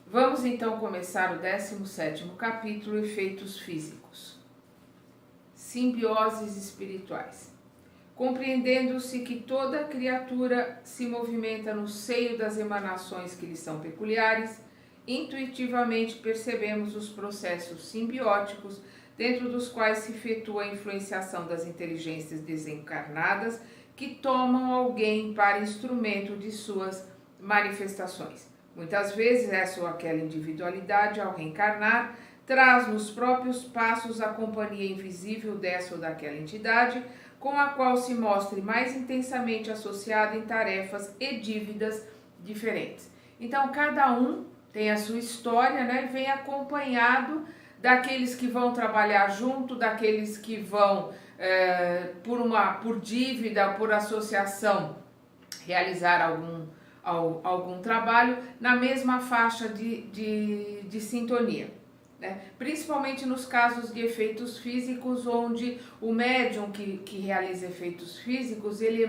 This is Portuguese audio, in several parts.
Vamos então começar o 17º capítulo, Efeitos Físicos. Simbioses espirituais. Compreendendo-se que toda criatura se movimenta no seio das emanações que lhe são peculiares, intuitivamente percebemos os processos simbióticos dentro dos quais se efetua a influenciação das inteligências desencarnadas que tomam alguém para instrumento de suas manifestações. Muitas vezes essa ou aquela individualidade, ao reencarnar, traz nos próprios passos a companhia invisível dessa ou daquela entidade, com a qual se mostre mais intensamente associada em tarefas e dívidas diferentes. Então, cada um tem a sua história, né? E vem acompanhado daqueles que vão trabalhar junto, daqueles que vão, por dívida, por associação, realizar algum trabalho na mesma faixa de sintonia. Né? Principalmente nos casos de efeitos físicos, onde o médium que realiza efeitos físicos, ele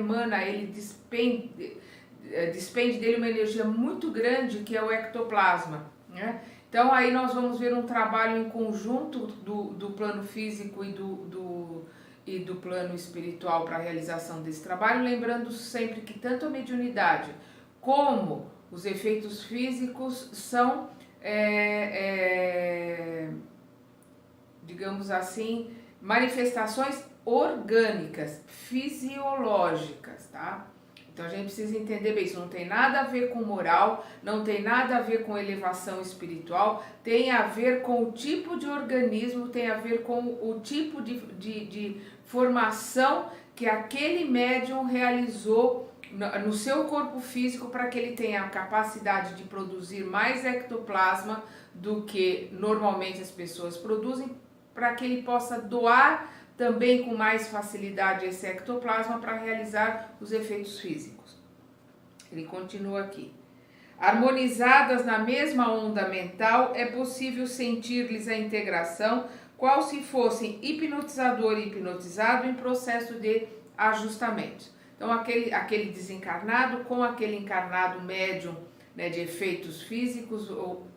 despende dele uma energia muito grande, que é o ectoplasma. Né? Então aí nós vamos ver um trabalho em conjunto do plano físico e do plano espiritual para a realização desse trabalho, lembrando sempre que tanto a mediunidade como os efeitos físicos são, digamos assim, manifestações orgânicas, fisiológicas, tá? Então a gente precisa entender bem, isso não tem nada a ver com moral, não tem nada a ver com elevação espiritual, tem a ver com o tipo de organismo, tem a ver com o tipo de formação que aquele médium realizou no seu corpo físico, para que ele tenha a capacidade de produzir mais ectoplasma do que normalmente as pessoas produzem, para que ele possa doar também com mais facilidade esse ectoplasma para realizar os efeitos físicos. Ele continua aqui. Harmonizadas na mesma onda mental, é possível sentir-lhes a integração, qual se fossem hipnotizador e hipnotizado em processo de ajustamento. Então, aquele desencarnado com aquele encarnado médium, né, de efeitos físicos,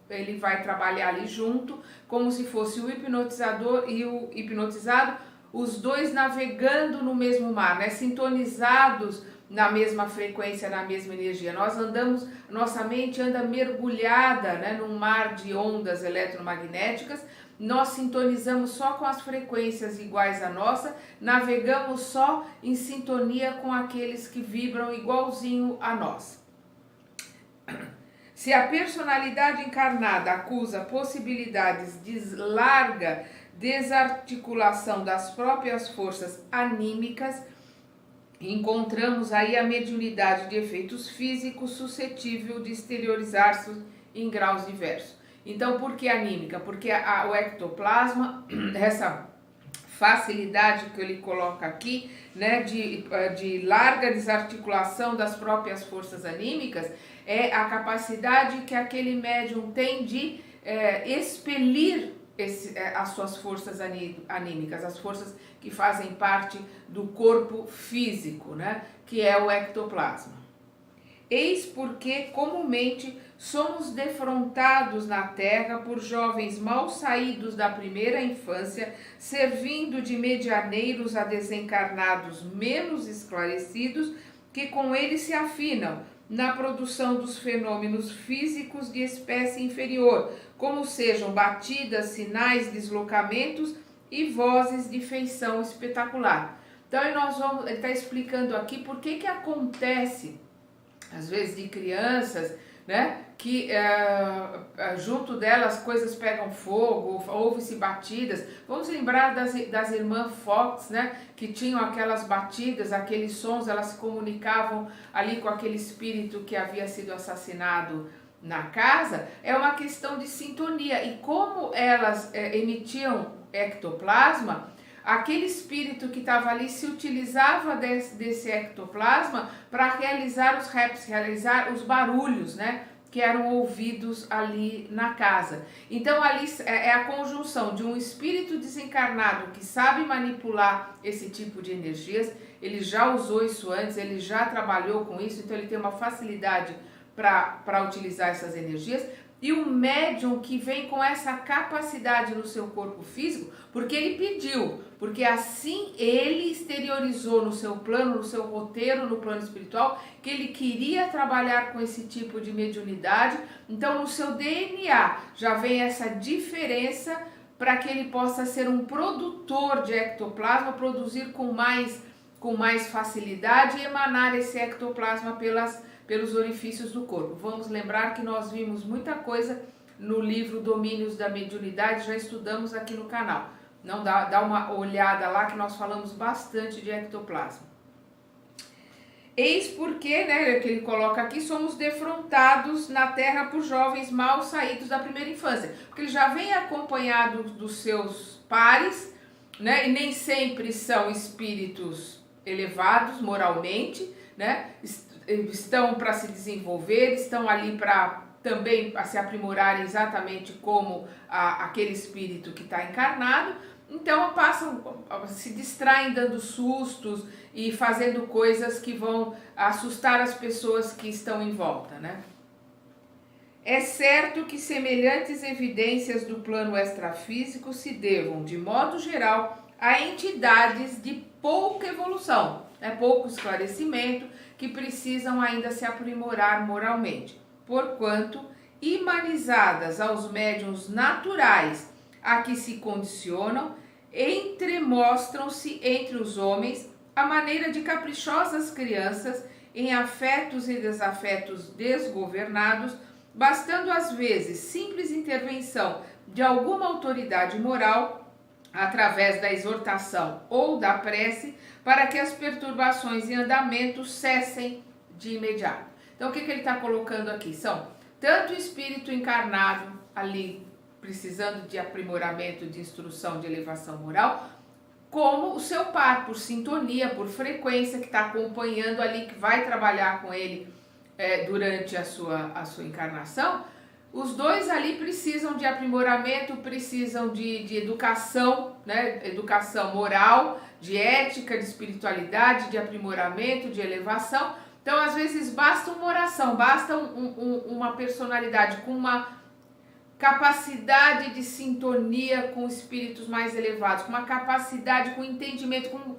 ele vai trabalhar ali junto, como se fosse o hipnotizador e o hipnotizado, os dois navegando no mesmo mar, né, sintonizados na mesma frequência, na mesma energia. Nossa mente anda mergulhada, né, num mar de ondas eletromagnéticas. Nós sintonizamos só com as frequências iguais à nossa, navegamos só em sintonia com aqueles que vibram igualzinho a nós. Se a personalidade encarnada acusa possibilidades de larga desarticulação das próprias forças anímicas, encontramos aí a mediunidade de efeitos físicos suscetível de exteriorizar-se em graus diversos. Então, por que anímica? Porque o ectoplasma, essa facilidade que ele coloca aqui, né, de larga desarticulação das próprias forças anímicas, é a capacidade que aquele médium tem de expelir as suas forças anímicas, as forças que fazem parte do corpo físico, né, que é o ectoplasma. Eis porque comumente somos defrontados na terra por jovens mal saídos da primeira infância, servindo de medianeiros a desencarnados menos esclarecidos, que com eles se afinam na produção dos fenômenos físicos de espécie inferior, como sejam batidas, sinais, deslocamentos e vozes de feição espetacular. Então ele está explicando aqui por que acontece, às vezes, de crianças, né, que junto delas coisas pegam fogo, houve-se batidas. Vamos lembrar das irmãs Fox, né, que tinham aquelas batidas, aqueles sons, elas se comunicavam ali com aquele espírito que havia sido assassinado na casa. É uma questão de sintonia, e como elas emitiam ectoplasma, aquele espírito que estava ali se utilizava desse ectoplasma para realizar os raps, realizar os barulhos, né, que eram ouvidos ali na casa. Então ali é a conjunção de um espírito desencarnado que sabe manipular esse tipo de energias. Ele já usou isso antes, ele já trabalhou com isso, então ele tem uma facilidade para utilizar essas energias, e o médium que vem com essa capacidade no seu corpo físico, porque ele pediu, porque assim ele exteriorizou no seu plano, no seu roteiro, no plano espiritual, que ele queria trabalhar com esse tipo de mediunidade. Então no seu DNA já vem essa diferença para que ele possa ser um produtor de ectoplasma, produzir com mais facilidade e emanar esse ectoplasma pelos orifícios do corpo. Vamos lembrar que nós vimos muita coisa no livro Domínios da Mediunidade, já estudamos aqui no canal. Não dá uma olhada lá que nós falamos bastante de ectoplasma. Eis porque, né, que ele coloca aqui, somos defrontados na terra por jovens mal saídos da primeira infância. Porque ele já vem acompanhado dos seus pares, né, e nem sempre são espíritos elevados moralmente, né, estão para se desenvolver, estão ali para também se aprimorar exatamente como aquele espírito que está encarnado. Então se distraem dando sustos e fazendo coisas que vão assustar as pessoas que estão em volta, né? É certo que semelhantes evidências do plano extrafísico se devam, de modo geral, a entidades de pouca evolução, né? Pouco esclarecimento, que precisam ainda se aprimorar moralmente, porquanto, imanizadas aos médiuns naturais a que se condicionam, entremostram-se entre os homens a maneira de caprichosas crianças em afetos e desafetos desgovernados, bastando às vezes simples intervenção de alguma autoridade moral, através da exortação ou da prece, para que as perturbações em andamento cessem de imediato. Então o que ele está colocando aqui? São tanto o espírito encarnado ali, precisando de aprimoramento, de instrução, de elevação moral, como o seu par, por sintonia, por frequência, que está acompanhando ali, que vai trabalhar com ele durante a sua encarnação. Os dois ali precisam de aprimoramento, precisam de educação, né? Educação moral, de ética, de espiritualidade, de aprimoramento, de elevação. Então, às vezes, basta uma oração, basta uma personalidade com uma capacidade de sintonia com espíritos mais elevados, com uma capacidade, com entendimento, com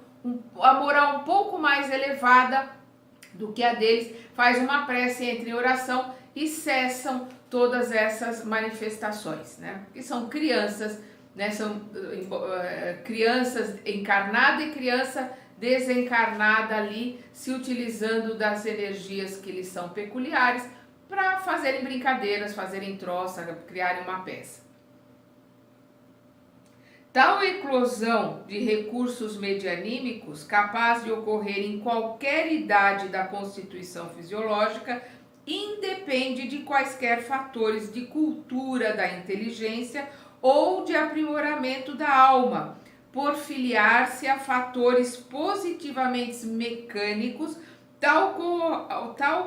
a moral um pouco mais elevada do que a deles, faz uma prece, entra em oração e cessam todas essas manifestações, né? Que são crianças, né? São crianças encarnada e criança desencarnada ali, se utilizando das energias que lhes são peculiares, para fazerem brincadeiras, fazerem troça, criarem uma peça. Tal eclosão de recursos medianímicos, capaz de ocorrer em qualquer idade da constituição fisiológica, independe de quaisquer fatores de cultura da inteligência ou de aprimoramento da alma, por filiar-se a fatores positivamente mecânicos, tal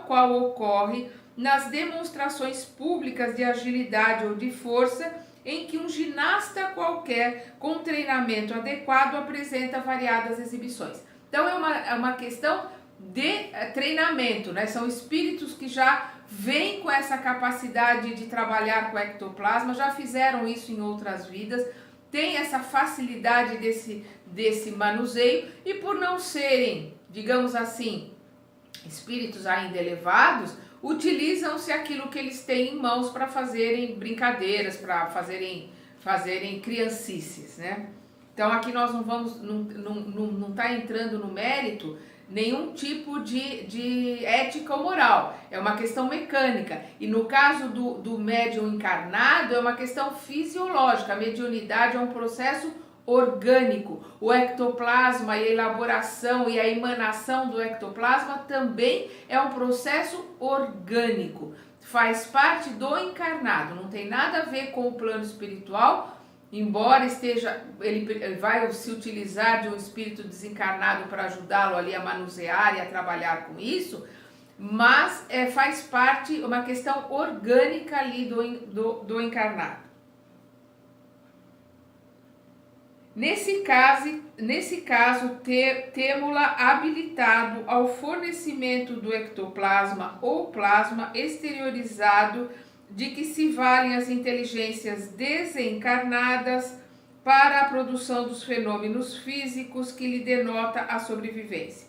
qual ocorre nas demonstrações públicas de agilidade ou de força, em que um ginasta qualquer com treinamento adequado apresenta variadas exibições. Então é uma questão de treinamento, né? São espíritos que já vêm com essa capacidade de trabalhar com ectoplasma, já fizeram isso em outras vidas, têm essa facilidade desse manuseio, e por não serem, digamos assim, espíritos ainda elevados, utilizam-se aquilo que eles têm em mãos para fazerem brincadeiras, para fazerem criancices, né? Então aqui nós não está entrando no mérito nenhum tipo de ética ou moral, é uma questão mecânica. E no caso do médium encarnado, é uma questão fisiológica. A mediunidade é um processo orgânico. O ectoplasma e a elaboração e a emanação do ectoplasma também é um processo orgânico, faz parte do encarnado, não tem nada a ver com o plano espiritual, embora ele vai se utilizar de um espírito desencarnado para ajudá-lo ali a manusear e a trabalhar com isso, mas faz parte, uma questão orgânica ali do encarnado. Nesse caso, temo-la habilitado ao fornecimento do ectoplasma ou plasma exteriorizado de que se valem as inteligências desencarnadas para a produção dos fenômenos físicos que lhe denota a sobrevivência.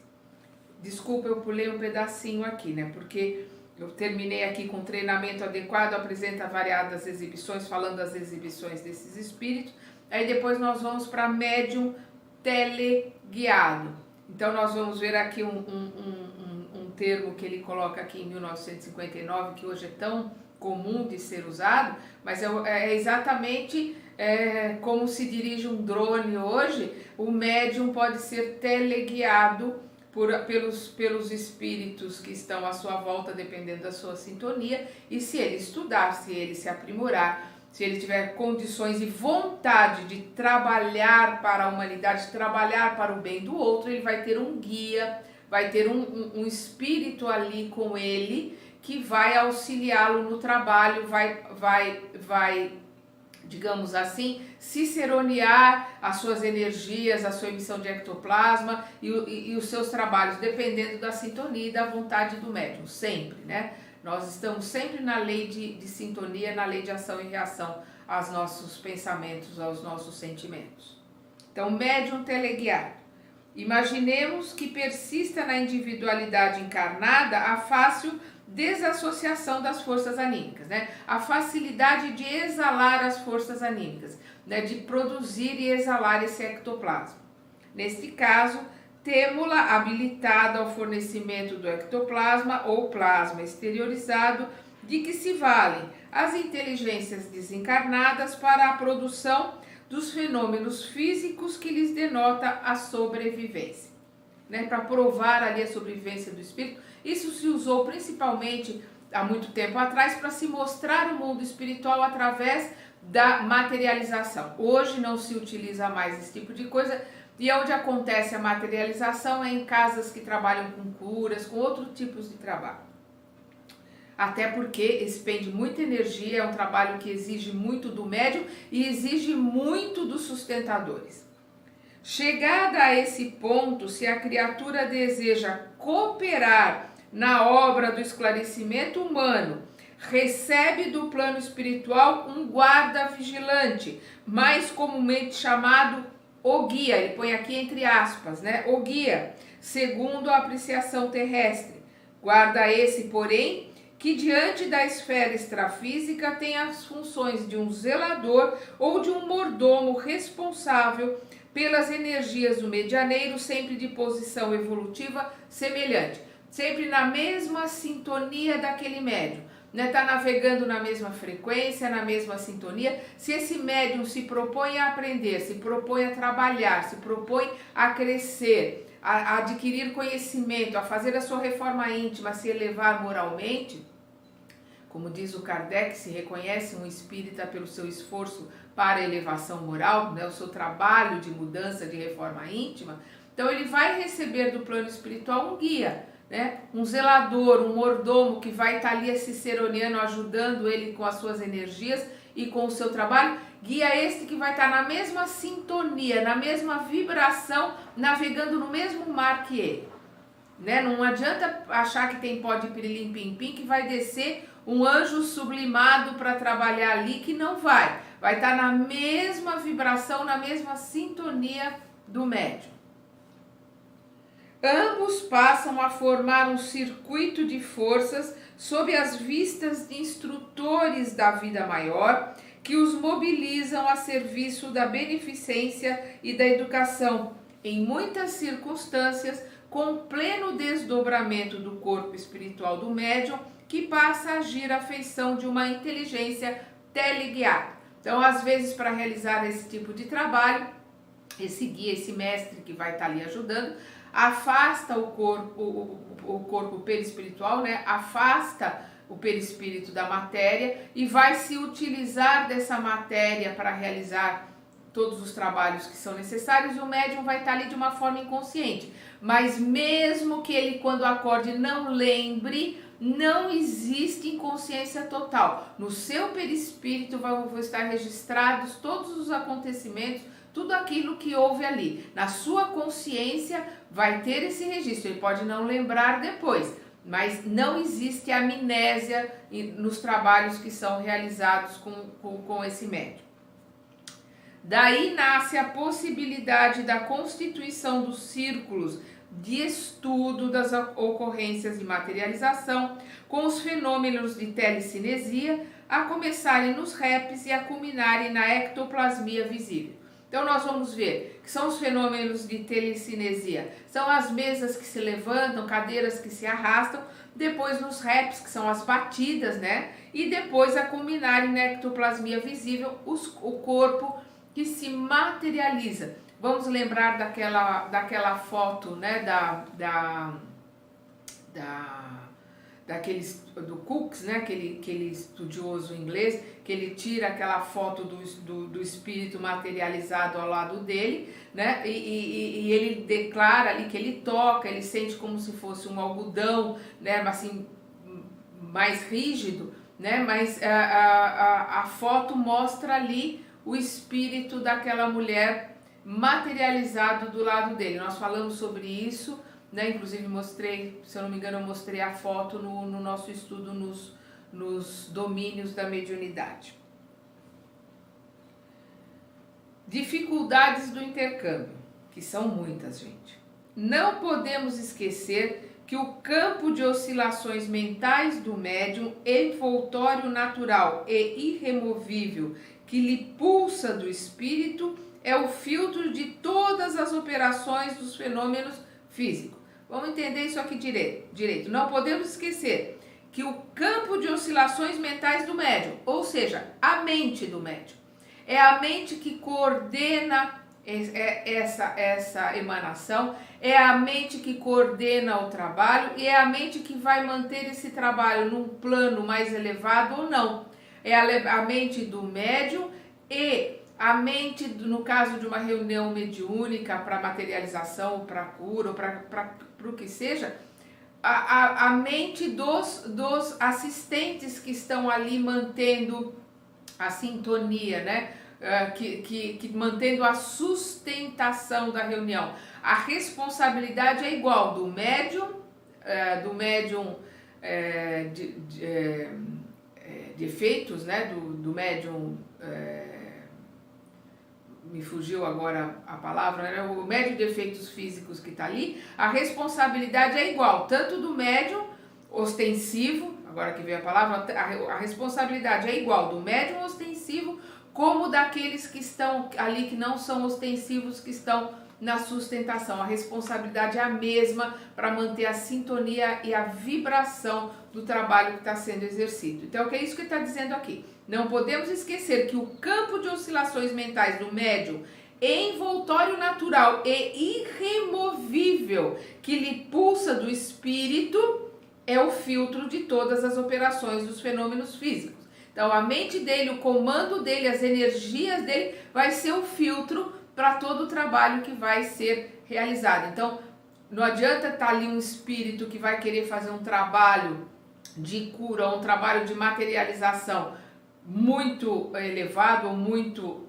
Desculpa, eu pulei um pedacinho aqui, né? Porque eu terminei aqui com treinamento adequado, apresenta variadas exibições, falando das exibições desses espíritos. Aí depois nós vamos para médium teleguiado. Então nós vamos ver aqui um termo que ele coloca aqui em 1959, que hoje é tão comum de ser usado, mas é exatamente como se dirige um drone hoje. O médium pode ser teleguiado pelos espíritos que estão à sua volta, dependendo da sua sintonia, e se ele estudar, se ele se aprimorar, se ele tiver condições e vontade de trabalhar para a humanidade, trabalhar para o bem do outro, ele vai ter um guia, vai ter um espírito ali com ele, que vai auxiliá-lo no trabalho, vai, digamos assim, ciceronear as suas energias, a sua emissão de ectoplasma e os seus trabalhos, dependendo da sintonia e da vontade do médium, sempre, né? Nós estamos sempre na lei de sintonia, na lei de ação e reação aos nossos pensamentos, aos nossos sentimentos. Então, médium teleguiado. Imaginemos que persista na individualidade encarnada a fácil desassociação das forças anímicas, né? A facilidade de exalar as forças anímicas, né? De produzir e exalar esse ectoplasma. Neste caso, temo-la habilitada ao fornecimento do ectoplasma ou plasma exteriorizado, de que se valem as inteligências desencarnadas para a produção dos fenômenos físicos que lhes denota a sobrevivência, né? Para provar ali a sobrevivência do espírito. Isso se usou principalmente há muito tempo atrás para se mostrar o mundo espiritual através da materialização. Hoje não se utiliza mais esse tipo de coisa, e onde acontece a materialização é em casas que trabalham com curas, com outros tipos de trabalho. Até porque expende muita energia, é um trabalho que exige muito do médium e exige muito dos sustentadores. Chegada a esse ponto, se a criatura deseja cooperar na obra do esclarecimento humano, recebe do plano espiritual um guarda vigilante, mais comumente chamado o guia, ele põe aqui entre aspas, né? O guia, segundo a apreciação terrestre. Guarda esse, porém, que diante da esfera extrafísica tem as funções de um zelador ou de um mordomo responsável pelas energias do medianeiro, sempre de posição evolutiva semelhante, sempre na mesma sintonia daquele médium, né? Tá navegando na mesma frequência, na mesma sintonia. Se esse médium se propõe a aprender, se propõe a trabalhar, se propõe a crescer, a adquirir conhecimento, a fazer a sua reforma íntima, a se elevar moralmente, como diz o Kardec, se reconhece um espírita pelo seu esforço para a elevação moral, né, o seu trabalho de mudança, de reforma íntima, então ele vai receber do plano espiritual um guia, né, um zelador, um mordomo que vai estar ali ciceroneando, ajudando ele com as suas energias e com o seu trabalho. Guia este que vai estar na mesma sintonia, na mesma vibração, navegando no mesmo mar que ele, né? Não adianta achar que tem pó de pirilim pim pim que vai descer um anjo sublimado para trabalhar ali, que não vai estar na mesma vibração, na mesma sintonia do médium. Ambos passam a formar um circuito de forças sob as vistas de instrutores da vida maior, que os mobilizam a serviço da beneficência e da educação, em muitas circunstâncias, com pleno desdobramento do corpo espiritual do médium, que passa a agir à feição de uma inteligência teleguiada. Então, às vezes, para realizar esse tipo de trabalho, esse guia, esse mestre que vai estar ali ajudando, afasta o corpo perispiritual, né? Afasta o perispírito da matéria e vai se utilizar dessa matéria para realizar todos os trabalhos que são necessários, e o médium vai estar ali de uma forma inconsciente. Mas mesmo que ele, quando acorde, não lembre, não existe inconsciência total. No seu perispírito vão estar registrados todos os acontecimentos, tudo aquilo que houve ali. Na sua consciência vai ter esse registro, ele pode não lembrar depois, mas não existe amnésia nos trabalhos que são realizados com esse médium. Daí nasce a possibilidade da constituição dos círculos de estudo das ocorrências de materialização com os fenômenos de telecinesia, a começarem nos REPs e a culminarem na ectoplasmia visível. Então nós vamos ver que são os fenômenos de telecinesia, são as mesas que se levantam, cadeiras que se arrastam, depois nos REPs, que são as batidas, né? E depois a culminarem na ectoplasmia visível, o corpo que se materializa. Vamos lembrar daquela foto, né, do Crookes, né, aquele estudioso inglês, que ele tira aquela foto do espírito materializado ao lado dele, né, e ele declara ali que ele toca, ele sente como se fosse um algodão, né, assim, mais rígido, né, mas a foto mostra ali o espírito daquela mulher materializado do lado dele. Nós falamos sobre isso, né? Inclusive mostrei, se eu não me engano, eu mostrei a foto no nosso estudo nos domínios da mediunidade. Dificuldades do intercâmbio, que são muitas, gente. Não podemos esquecer que o campo de oscilações mentais do médium, envoltório natural e irremovível que lhe pulsa do espírito, é o filtro de todas as operações dos fenômenos físicos. Vamos entender isso aqui direito. Não podemos esquecer que o campo de oscilações mentais do médium, ou seja, a mente do médium, é a mente que coordena essa emanação, é a mente que coordena o trabalho e é a mente que vai manter esse trabalho num plano mais elevado ou não. É a mente do médium e a mente, no caso de uma reunião mediúnica para materialização, para cura, ou para o que seja, a mente dos assistentes que estão ali mantendo a sintonia, né? Que mantendo a sustentação da reunião. A responsabilidade é igual do médium de efeitos, né? Do médium, me fugiu agora a palavra, né? O médium de efeitos físicos que está ali, a responsabilidade é igual, tanto do médium ostensivo, agora que veio a palavra, a responsabilidade é igual do médium ostensivo como daqueles que estão ali, que não são ostensivos, que estão na sustentação. A responsabilidade é a mesma para manter a sintonia e a vibração do trabalho que está sendo exercido. Então, o que é isso que ele está dizendo aqui? Não podemos esquecer que o campo de oscilações mentais do médium, envoltório natural e irremovível que lhe pulsa do espírito, é o filtro de todas as operações dos fenômenos físicos. Então, a mente dele, o comando dele, as energias dele vai ser o filtro para todo o trabalho que vai ser realizado. Então, não adianta estar ali um espírito que vai querer fazer um trabalho de cura, um trabalho de materialização muito elevado, ou muito,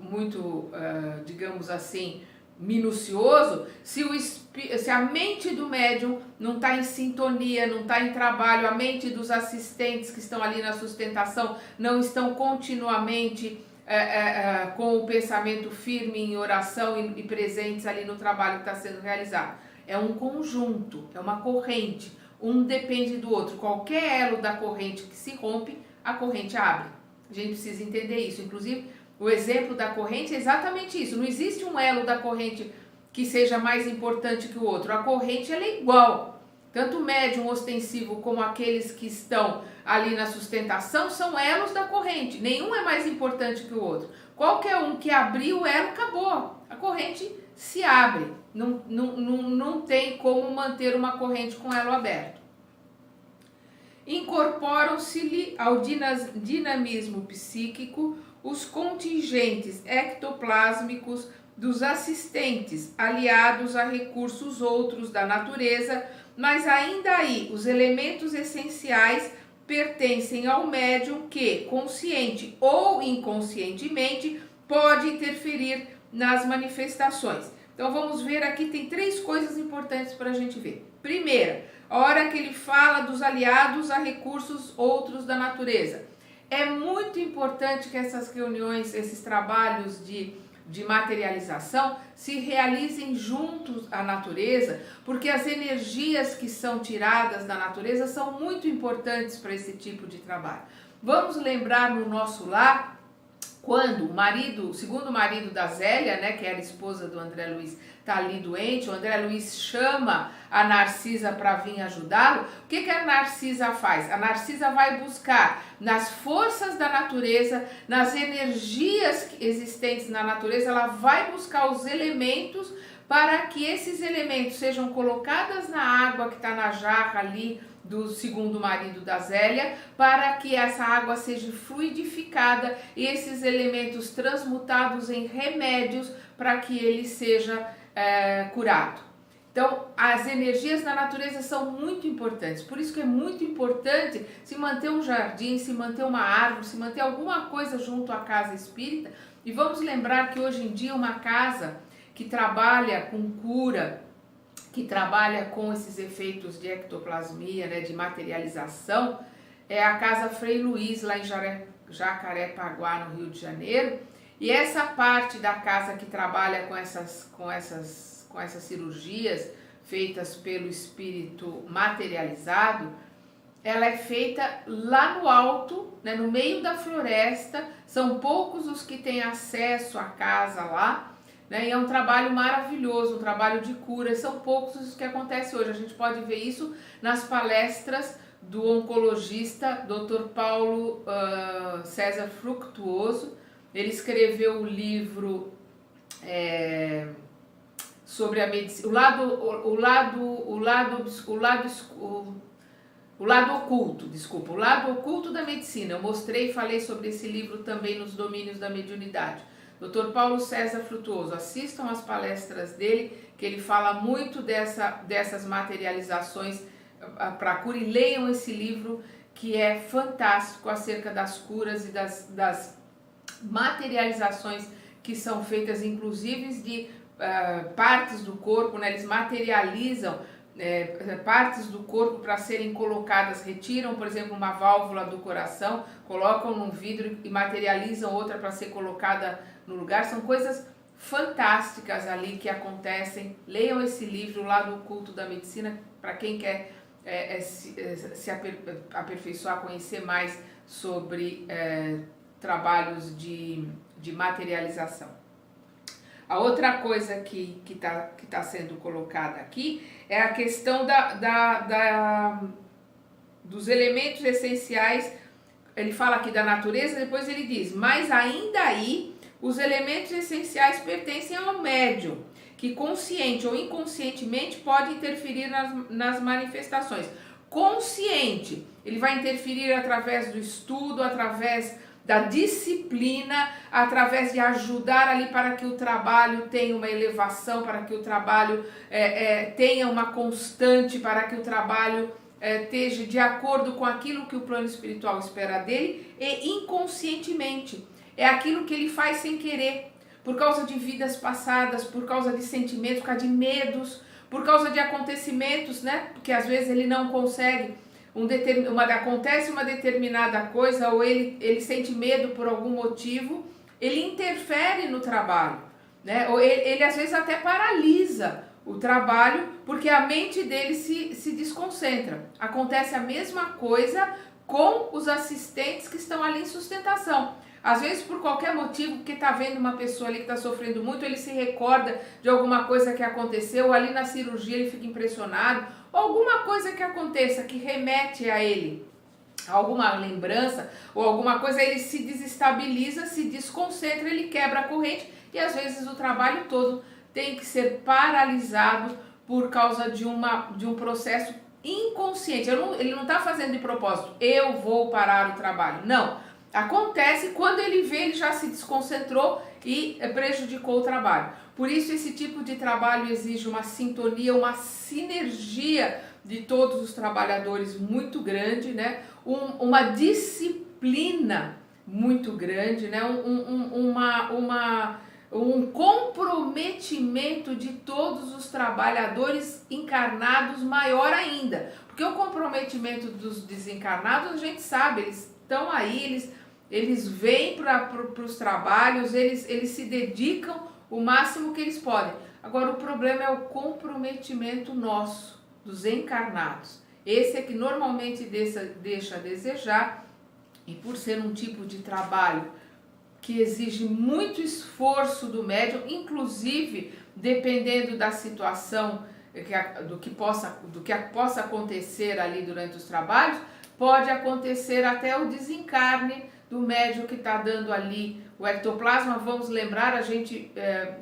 digamos assim, minucioso, se a mente do médium não está em sintonia, não está em trabalho, a mente dos assistentes que estão ali na sustentação não estão continuamente com o pensamento firme em oração e presentes ali no trabalho que está sendo realizado. É um conjunto, é uma corrente, um depende do outro. Qualquer elo da corrente que se rompe, a corrente abre. A gente precisa entender isso. Inclusive, o exemplo da corrente é exatamente isso. Não existe um elo da corrente que seja mais importante que o outro. A corrente ela é igual. Tanto o médium ostensivo como aqueles que estão ali na sustentação são elos da corrente. Nenhum é mais importante que o outro. Qualquer um que abrir o elo, acabou. A corrente se abre. Não tem como manter uma corrente com elo aberto. Incorporam-se-lhe ao dinamismo psíquico os contingentes ectoplásmicos dos assistentes, aliados a recursos outros da natureza, mas ainda aí os elementos essenciais pertencem ao médium que, consciente ou inconscientemente, pode interferir nas manifestações. Então vamos ver aqui, tem três coisas importantes para a gente ver. Primeira, a hora que ele fala dos aliados a recursos outros da natureza. É muito importante que essas reuniões, esses trabalhos de materialização se realizem juntos à natureza, porque as energias que são tiradas da natureza são muito importantes para esse tipo de trabalho. Vamos lembrar no nosso lar, quando o segundo marido da Zélia, né, que era esposa do André Luiz, está ali doente, o André Luiz chama a Narcisa para vir ajudá-lo. O que a Narcisa faz? A Narcisa vai buscar nas forças da natureza, nas energias existentes na natureza, ela vai buscar os elementos para que esses elementos sejam colocados na água que está na jarra ali do segundo marido da Zélia, para que essa água seja fluidificada e esses elementos transmutados em remédios para que ele seja curado. Então, as energias da natureza são muito importantes, por isso que é muito importante se manter um jardim, se manter uma árvore, se manter alguma coisa junto à casa espírita. E vamos lembrar que hoje em dia uma casa que trabalha com cura, que trabalha com esses efeitos de ectoplasmia, né, de materialização, é a Casa Frei Luiz, lá em Jacarepaguá, no Rio de Janeiro. E essa parte da casa que trabalha com essas cirurgias feitas pelo espírito materializado, ela é feita lá no alto, né, no meio da floresta. São poucos os que têm acesso à casa lá, né, e é um trabalho maravilhoso, um trabalho de cura. São poucos os que acontece hoje. A gente pode ver isso nas palestras do oncologista Dr. Paulo César Fructuoso. Ele escreveu o livro sobre a medicina, o lado oculto da medicina. Eu mostrei e falei sobre esse livro também nos domínios da mediunidade. Dr. Paulo César Frutuoso, assistam as palestras dele, que ele fala muito dessas materializações para cura, e leiam esse livro que é fantástico acerca das curas e das materializações que são feitas, inclusive de partes do corpo, né? Eles materializam partes do corpo para serem colocadas, retiram, por exemplo, uma válvula do coração, colocam num vidro e materializam outra para ser colocada no lugar. São coisas fantásticas ali que acontecem. Leiam esse livro, O Lado Oculto da Medicina, para quem quer se aperfeiçoar, conhecer mais sobre trabalhos de materialização. A outra coisa que tá sendo colocada aqui é a questão dos elementos essenciais. Ele fala aqui da natureza, depois ele diz, mas ainda aí os elementos essenciais pertencem ao médium, que consciente ou inconscientemente pode interferir nas manifestações. Consciente, ele vai interferir através do estudo, através da disciplina, através de ajudar ali para que o trabalho tenha uma elevação, para que o trabalho tenha uma constante, para que o trabalho esteja de acordo com aquilo que o plano espiritual espera dele. E inconscientemente, é aquilo que ele faz sem querer, por causa de vidas passadas, por causa de sentimentos, por causa de medos, por causa de acontecimentos, né? Porque às vezes ele não consegue, acontece uma determinada coisa, ou ele sente medo por algum motivo, ele interfere no trabalho, né? Ou ele às vezes até paralisa o trabalho, porque a mente dele se desconcentra. Acontece a mesma coisa com os assistentes que estão ali em sustentação. Às vezes, por qualquer motivo, porque está vendo uma pessoa ali que está sofrendo muito, ele se recorda de alguma coisa que aconteceu, ali na cirurgia ele fica impressionado, ou alguma coisa que aconteça que remete a ele, alguma lembrança, ou alguma coisa, ele se desestabiliza, se desconcentra, ele quebra a corrente, e às vezes o trabalho todo tem que ser paralisado por causa de um processo inconsciente. Ele não está fazendo de propósito, eu vou parar o trabalho, não. Acontece quando ele vê, ele já se desconcentrou e prejudicou o trabalho. Por isso esse tipo de trabalho exige uma sintonia, uma sinergia de todos os trabalhadores muito grande, né? Uma disciplina muito grande, né? um comprometimento de todos os trabalhadores encarnados maior ainda. Porque o comprometimento dos desencarnados, a gente sabe, eles estão aí, eles vêm para os trabalhos, eles se dedicam o máximo que eles podem. Agora, o problema é o comprometimento nosso, dos encarnados. Esse é que normalmente deixa a desejar, e por ser um tipo de trabalho que exige muito esforço do médium, inclusive dependendo da situação, do que possa acontecer ali durante os trabalhos, pode acontecer até o desencarne do médium que está dando ali o ectoplasma. Vamos lembrar, a gente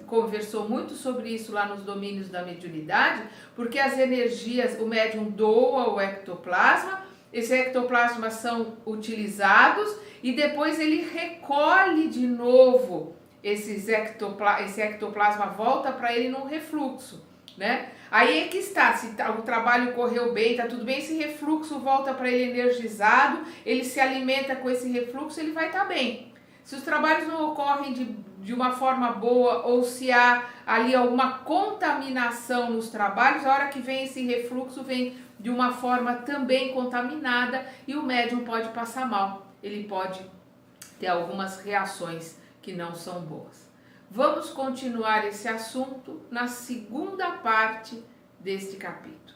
conversou muito sobre isso lá nos domínios da mediunidade, porque as energias, o médium doa o ectoplasma, esses ectoplasmas são utilizados e depois ele recolhe de novo esse ectoplasma, volta para ele num refluxo, né? Aí é que está, se o trabalho correu bem, está tudo bem, esse refluxo volta para ele energizado, ele se alimenta com esse refluxo, ele vai estar bem. Se os trabalhos não ocorrem de uma forma boa, ou se há ali alguma contaminação nos trabalhos, a hora que vem esse refluxo, vem de uma forma também contaminada e o médium pode passar mal, ele pode ter algumas reações que não são boas. Vamos continuar esse assunto na segunda parte deste capítulo.